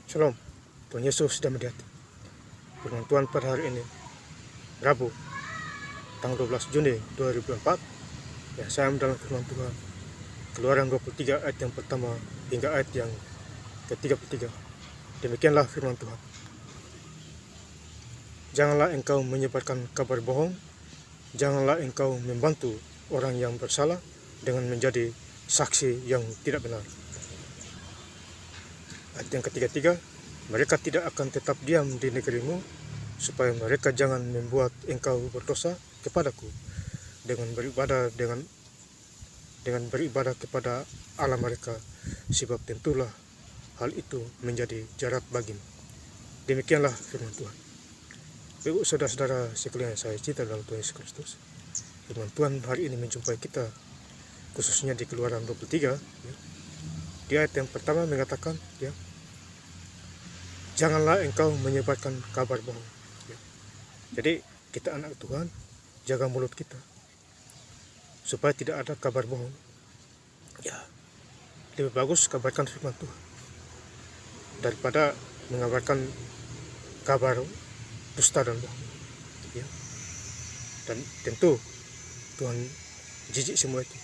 Shalom, Tuhan Yesus sudah melihat firman Tuhan pada hari ini, Rabu, tanggal 12 Juni 2024. Ya, saya mendalam firman Tuhan, Keluaran 23 ayat yang pertama hingga ayat yang ke-33. Demikianlah firman Tuhan. Janganlah engkau menyebarkan kabar bohong, janganlah engkau membantu orang yang bersalah dengan menjadi saksi yang tidak benar. Ayat yang ketiga, mereka tidak akan tetap diam di negerimu, supaya mereka jangan membuat engkau berdosa kepadaku dengan beribadah kepada Allah mereka, sebab tentulah hal itu menjadi jarat bagimu. Demikianlah firman Tuhan. Ibu saudara-saudara sekalian saya cinta dalam Tuhan Yesus Kristus, firman Tuhan hari ini menjumpai kita khususnya di Keluaran 23 ya. Di ayat yang pertama mengatakan ya, janganlah engkau menyebarkan kabar bohong ya. Jadi kita anak Tuhan, jaga mulut kita supaya tidak ada kabar bohong ya. Lebih bagus kabarkan firman Tuhan daripada mengabarkan kabar dusta dan bohong ya. Dan tentu Tuhan jijik semua itu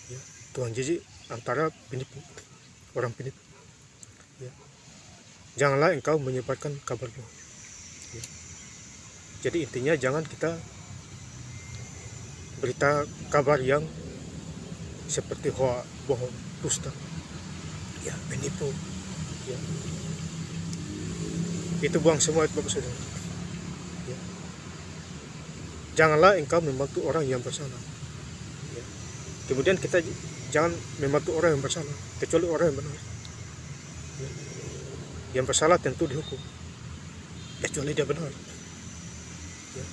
ya. Tuhan jijik antara penipu, orang penipu ya. Janganlah engkau menyebarkan kabar bohong ya. Jadi intinya jangan kita berita kabar yang seperti hoax, bohong, dusta ya, penipu ya. Itu buang semua itu Bapak Saudara ya. Janganlah engkau membantu orang yang bersalah ya. Kemudian kita jangan membantu orang yang bersalah kecuali orang yang benar ya. Yang bersalah tentu dihukum kecuali dia benar ya.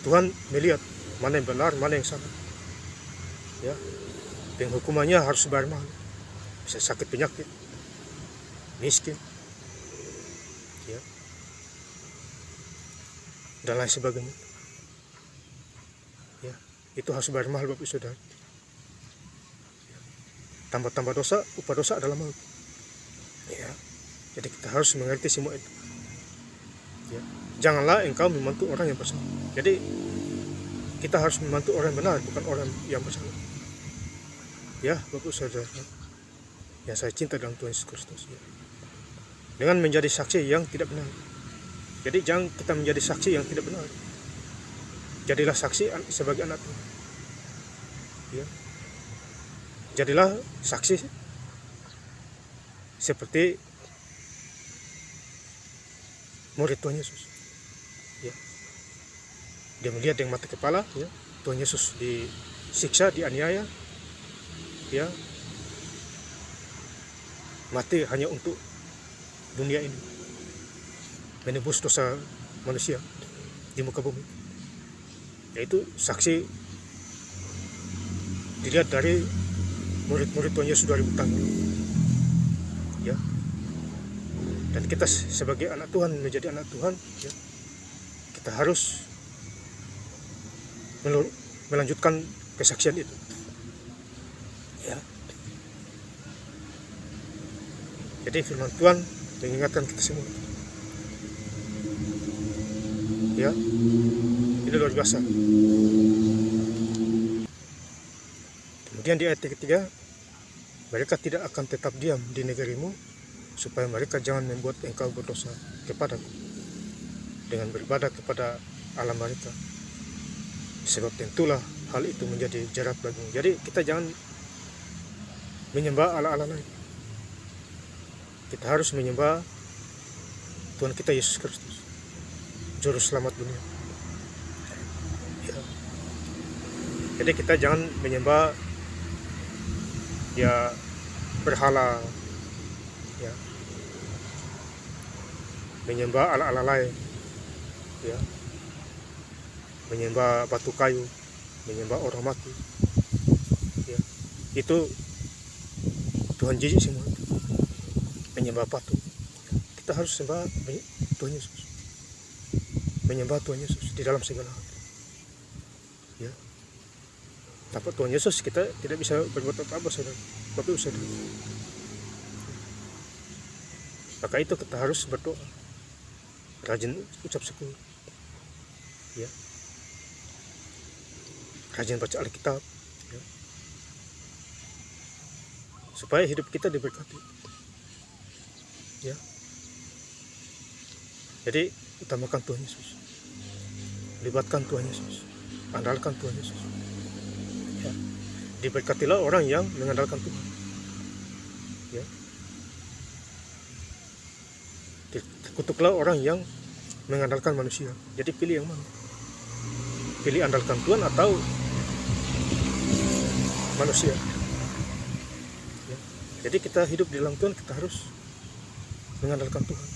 Tuhan melihat mana yang benar, mana yang salah ya. Penghukumannya harus bayar mahal, bisa sakit penyakit, miskin ya, dan lain sebagainya ya. Itu harus bayar mahal Bapak Saudara ya. Tambah dosa, upah dosa adalah maut ya. Jadi kita harus mengerti semua itu ya. Janganlah engkau membantu orang yang bersalah. Jadi kita harus membantu orang yang benar, bukan orang yang bersalah ya Bapak Saudara yang saya cinta dalam Tuhan Yesus Kristus ya. Dengan menjadi saksi yang tidak benar. Jadi jangan kita menjadi saksi yang tidak benar. Jadilah saksi sebagai anak Tuhan ya. Jadilah saksi seperti murid Tuhan Yesus ya. Dia melihat dengan mata kepala ya, Tuhan Yesus disiksa, dianiaya ya, mati hanya untuk dunia ini, menebus dosa manusia di muka bumi. Yaitu saksi dilihat dari murid-murid Tuhan Yesus 2000 tahun ya. Dan kita sebagai anak Tuhan, menjadi anak Tuhan ya, kita harus melanjutkan kesaksian itu ya. Jadi firman Tuhan mengingatkan kita semua ya. Ini luar biasa. Kemudian di ayat ketiga, mereka tidak akan tetap diam di negerimu, supaya mereka jangan membuat engkau berdosa kepadaku dengan beribadah kepada Allah mereka, sebab tentulah hal itu menjadi jarat bagimu. Jadi kita jangan menyembah Allah-Allah lain. Kita harus menyembah Tuhan kita Yesus Kristus, Juru Selamat dunia ya. Jadi kita jangan menyembah ya berhala ya, menyembah Allah-Allah lain ya, menyembah batu kayu, menyembah orang mati ya. Itu Tuhan jijik semua itu. Menyembah patung. Kita harus sembah Tuhan Yesus, menyembah Tuhan Yesus di dalam segala hal ya. Tanpa Tuhan Yesus kita tidak bisa berbuat apa-apa Saudara, Bapak Saudara. Maka itu kita harus berdoa, rajin ucap syukur, ya, rajin baca Alkitab, ya, supaya hidup kita diberkati, ya. Jadi utamakan Tuhan Yesus, libatkan Tuhan Yesus, andalkan Tuhan Yesus, ya. Diberkatilah orang yang mengandalkan Tuhan, ya. Kutuklah orang yang mengandalkan manusia. Jadi pilih yang mana? Pilih andalkan Tuhan atau manusia, ya. Jadi kita hidup di dalam Tuhan, kita harus mengandalkan Tuhan,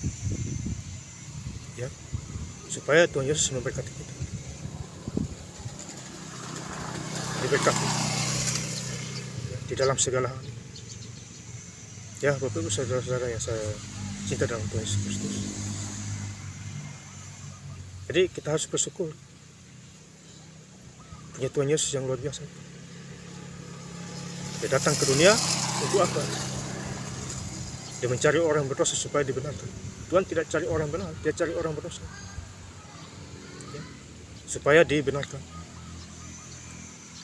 ya, supaya Tuhan Yesus memberkati kita, diberkati, ya, di dalam segala hal. Ya, Bapak Ibu saudara-saudara yang saya cinta dalam Tuhan Yesus Kristus. Jadi kita harus bersyukur punya Tuhan Yesus yang luar biasa. Dia datang ke dunia untuk apa? Dia mencari orang berdosa supaya dibenarkan. Tuhan tidak cari orang benar, dia cari orang berdosa, ya, supaya dibenarkan.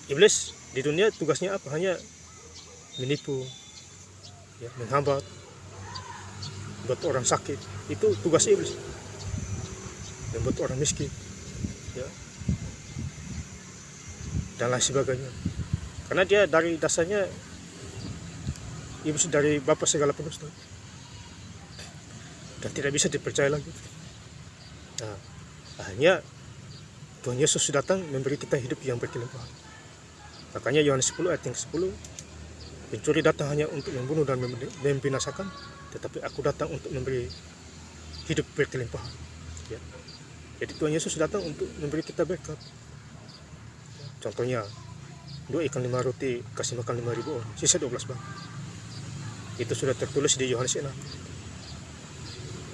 Iblis di dunia tugasnya apa? Hanya menipu, ya, menghambat, buat orang sakit. Itu tugas iblis. Dan buat orang miskin, ya, dan lain sebagainya. Karena dia dari dasarnya iblis, dari bapa segala pendusta, dan tidak bisa dipercaya lagi. Nah, akhirnya Tuhan Yesus datang memberi kita hidup yang berkelimpahan. Makanya Yohanes 10 ayat yang 10, pencuri datang hanya untuk membunuh dan membinasakan, tetapi aku datang untuk memberi hidup berkelimpahan, ya. Jadi Tuhan Yesus datang untuk memberi kita berkat. Contohnya 2 ikan 5 roti kasih makan 5.000 orang, sisa 12 bang. Itu sudah tertulis di Yohanes 6,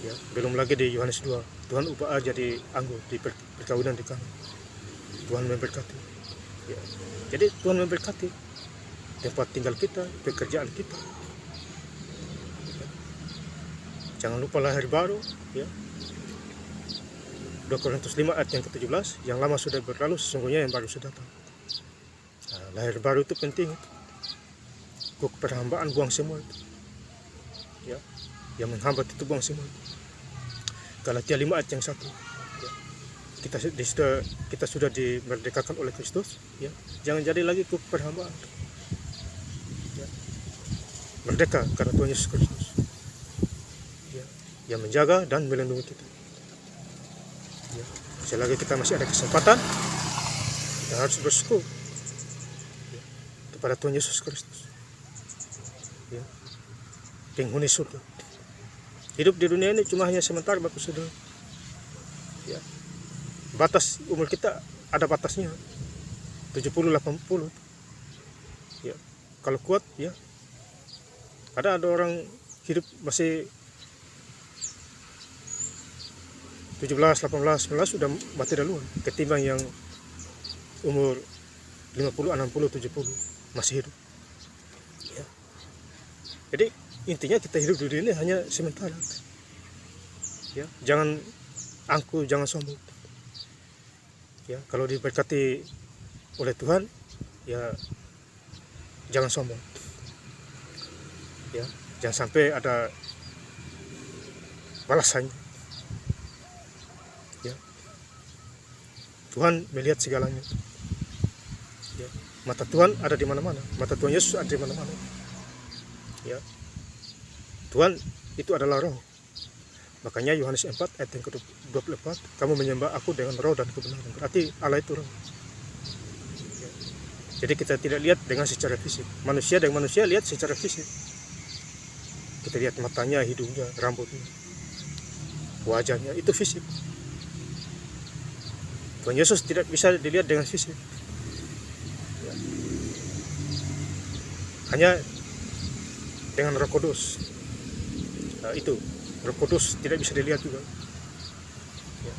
ya. Belum lagi di Yohanes 2, Tuhan ubah jadi anggur di perkawinan di Kana. Tuhan memberkati, ya. Jadi Tuhan memberkati tempat tinggal kita, pekerjaan kita, ya. Jangan lupa lahir baru, ya. 2 Korintus 5 ayat yang ke-17, yang lama sudah berlalu, sesungguhnya yang baru sudah datang. Nah, lahir baru itu penting. Kuk perhambaan buang semua itu, ya. Yang menghambat itu buang semua itu. Galatia 5 ayat yang 1, ya. Kita sudah dimerdekakan oleh Kristus, ya. Jangan jadi lagi kuk perhambaan, ya. Merdeka karena Tuhan Yesus Kristus, ya, yang menjaga dan melindungi kita, ya. Selagi kita masih ada kesempatan, kita harus bersyukur, ya, kepada Tuhan Yesus Kristus, ya, penghuni surga. Hidup di dunia ini cuma hanya sementara, Bapak Saudara, ya. Batas umur kita ada batasnya, 70-80, ya. Kalau kuat, ya. Ada orang hidup masih 17, 18, 19 sudah mati duluan ketimbang yang umur 50, 60, 70 masih hidup, ya. Jadi intinya kita hidup di dunia ini hanya sementara, ya. Jangan angkuh, jangan sombong, ya. Kalau diberkati oleh Tuhan, ya, jangan sombong, ya. Jangan sampai ada balasannya, ya. Tuhan melihat segalanya, ya. Mata Tuhan ada di mana-mana, mata Tuhan Yesus ada di mana-mana, ya. Tuhan itu adalah roh. Makanya Yohanes 4 ayat yang ke-24, kamu menyembah aku dengan roh dan kebenaran. Berarti Allah itu roh, ya. Jadi kita tidak lihat dengan secara fisik. Manusia dengan manusia lihat secara fisik. Kita lihat matanya, hidungnya, rambutnya, wajahnya, itu fisik. Tuhan Yesus tidak bisa dilihat dengan fisik, ya. Hanya dengan Roh Kudus. Nah, itu Roh Kudus tidak bisa dilihat juga, ya.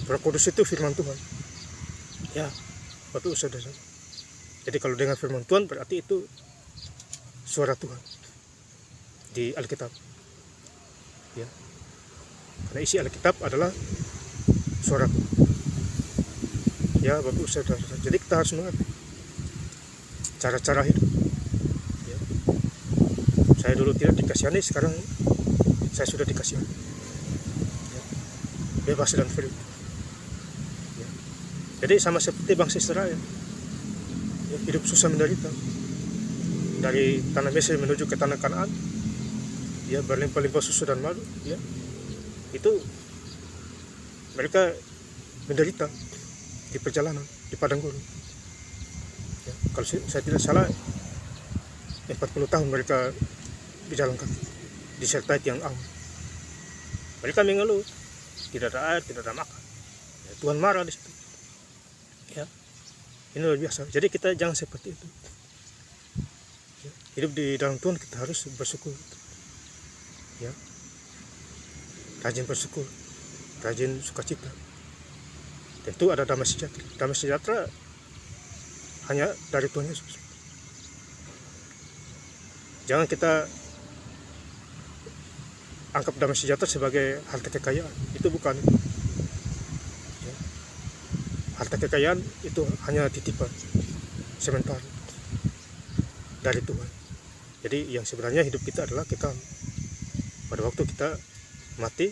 Roh Kudus itu firman Tuhan, ya, Bapak Saudara. Jadi kalau dengan firman Tuhan berarti itu suara Tuhan di Alkitab, Ya. Karena isi Alkitab adalah suaraku. Ya, Bapak Ibu Saudara. Jadi kita harus mengerti cara-cara hidup. Ya. Saya dulu tidak dikasihani, sekarang saya sudah dikasihani. Ya. Bebas dan free. Ya. Jadi sama seperti bangsa Israel. Ya, hidup susah menderita. Dari tanah Mesir menuju ke tanah Kanaan, ya, berlimpah-limpah susu dan madu, ya, itu mereka menderita di perjalanan di padang gurun. Ya, kalau saya tidak salah 40 tahun mereka berjalan kaki disertai tiang awan. Mereka mengeluh, tidak ada air, tidak ada makan. Ya, Tuhan marah di situ. Ya, ini luar biasa. Jadi kita jangan seperti itu. Hidup di dalam Tuhan kita harus bersyukur, ya, rajin bersyukur, rajin sukacita. Tentu ada damai sejahtera. Damai sejahtera hanya dari Tuhan Yesus. Jangan kita anggap damai sejahtera sebagai harta kekayaan. Itu bukan. Ya. Harta kekayaan itu hanya titipan sementara dari Tuhan. Jadi yang sebenarnya hidup kita adalah kekal. Pada waktu kita mati,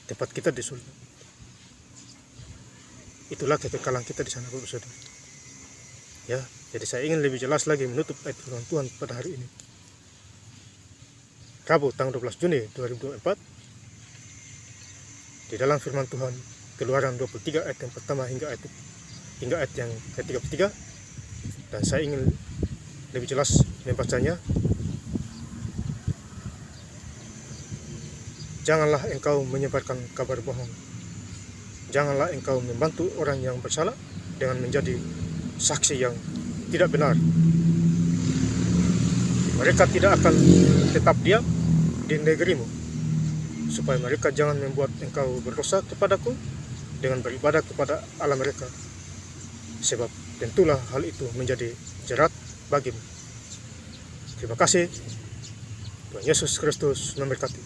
tempat kita di surga. Itulah kekekalan kita di sana, Bapak Saudara. Ya, jadi saya ingin lebih jelas lagi menutup ayat firman Tuhan pada hari ini. Rabu tanggal 12 Juni 2024. Di dalam firman Tuhan Keluaran 23 ayat yang pertama hingga ayat yang ke-33. Dan saya ingin lebih jelas membacanya. Janganlah engkau menyebarkan kabar bohong. Janganlah engkau membantu orang yang bersalah dengan menjadi saksi yang tidak benar. Mereka tidak akan tetap diam di negerimu, supaya mereka jangan membuat engkau berdosa kepadaku dengan beribadah kepada Allah mereka. Sebab tentulah hal itu menjadi jerat bagimu. Terima kasih. Tuhan Yesus Kristus memberkati.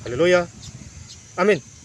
Haleluya. Amin.